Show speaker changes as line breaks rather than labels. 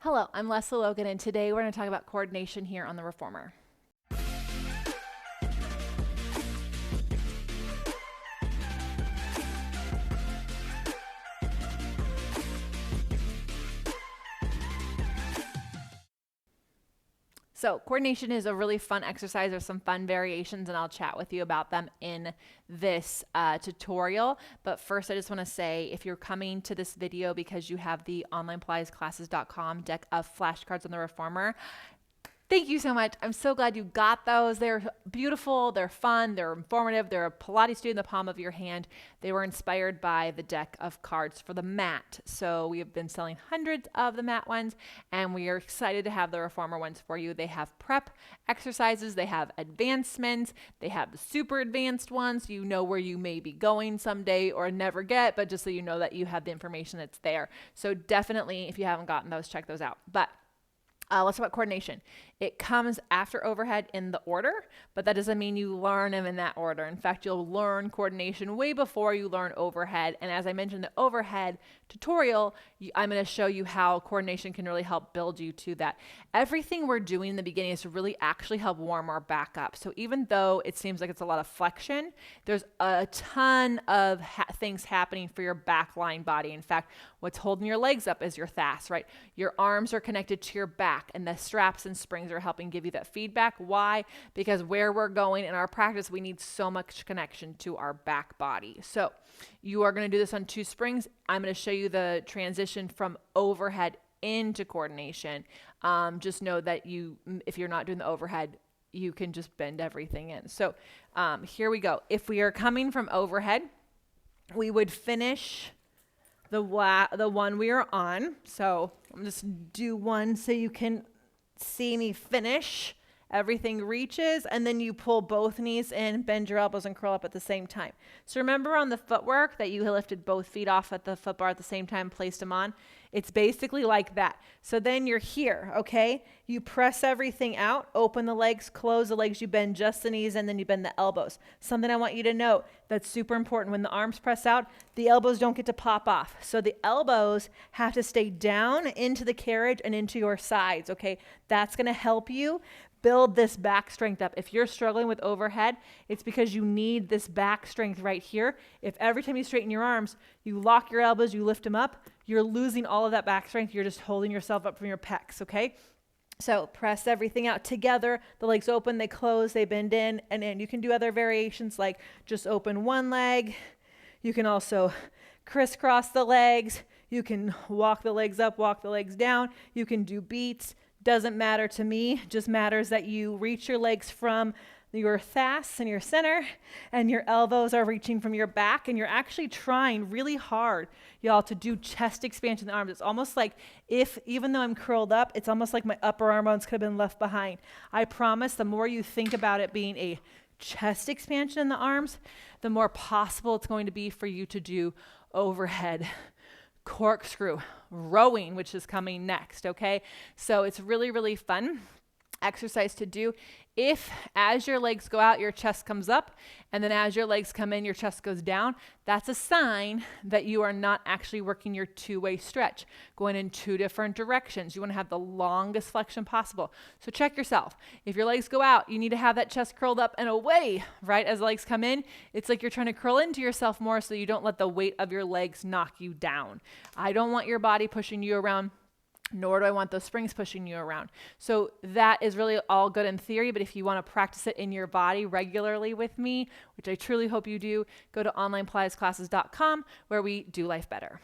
Hello, I'm Leslie Logan, and today we're going to talk about coordination here on the Reformer. So coordination is a really fun exercise. There's some fun variations, and I'll chat with you about them in this tutorial. But first, I just want to say, if you're coming to this video because you have the onlinepliesclasses.com deck of flashcards on the Reformer, thank you so much. I'm so glad you got those. They're beautiful, they're fun, they're informative, they're a Pilates studio in the palm of your hand. They were inspired by the deck of cards for the mat. So we have been selling hundreds of the mat ones, and we are excited to have the Reformer ones for you. They have prep exercises, they have advancements, they have the super advanced ones. You know where you may be going someday or never get, but just so you know that you have the information that's there. So definitely, if you haven't gotten those, check those out. But let's talk about coordination. It comes after overhead in the order, but that doesn't mean you learn them in that order. In fact, you'll learn coordination way before you learn overhead. And as I mentioned, the overhead tutorial, I'm going to show you how coordination can really help build you to that. Everything we're doing in the beginning is to really actually help warm our back up. So even though it seems like it's a lot of flexion, there's a ton of things happening for your back line body. In fact, what's holding your legs up is your thighs, right? Your arms are connected to your back, and the straps and springs are helping give you that feedback. Why? Because where we're going in our practice, we need so much connection to our back body. So you are going to do this on 2 springs. I'm going to show you the transition from overhead into coordination. Just know that if you're not doing the overhead, you can just bend everything in. So here we go. If we are coming from overhead, we would finish the one we are on. So I'm just do one so you can see me finish. Everything reaches, and then you pull both knees in, bend your elbows, and curl up at the same time. So remember on the footwork that you lifted both feet off at the foot bar at the same time, placed them on? It's basically like that. So then you're here, okay? You press everything out, open the legs, close the legs, you bend just the knees, and then you bend the elbows. Something I want you to note that's super important: when the arms press out, the elbows don't get to pop off. So the elbows have to stay down into the carriage and into your sides, okay? That's gonna help you build this back strength up. If you're struggling with overhead, it's because you need this back strength right here. If every time you straighten your arms, you lock your elbows, you lift them up, you're losing all of that back strength. You're just holding yourself up from your pecs, okay? So press everything out together. The legs open, they close, they bend in, and then you can do other variations like just open one leg. You can also crisscross the legs. You can walk the legs up, walk the legs down. You can do beats. Doesn't matter to me, just matters that you reach your legs from your thighs and your center, and your elbows are reaching from your back, and you're actually trying really hard, y'all, to do chest expansion in the arms. It's almost like even though I'm curled up, it's almost like my upper arm bones could have been left behind. I promise the more you think about it being a chest expansion in the arms, the more possible it's going to be for you to do overhead corkscrew, rowing, which is coming next, okay? So it's really, really fun exercise to do. If as your legs go out, your chest comes up, and then as your legs come in, your chest goes down, that's a sign that you are not actually working your two-way stretch, going in 2 different directions. You want to have the longest flexion possible. So check yourself. If your legs go out, you need to have that chest curled up and away, right? As the legs come in, it's like you're trying to curl into yourself more so you don't let the weight of your legs knock you down. I don't want your body pushing you around, nor do I want those springs pushing you around. So that is really all good in theory, but if you want to practice it in your body regularly with me, which I truly hope you do, go to onlinepliesclasses.com where we do life better.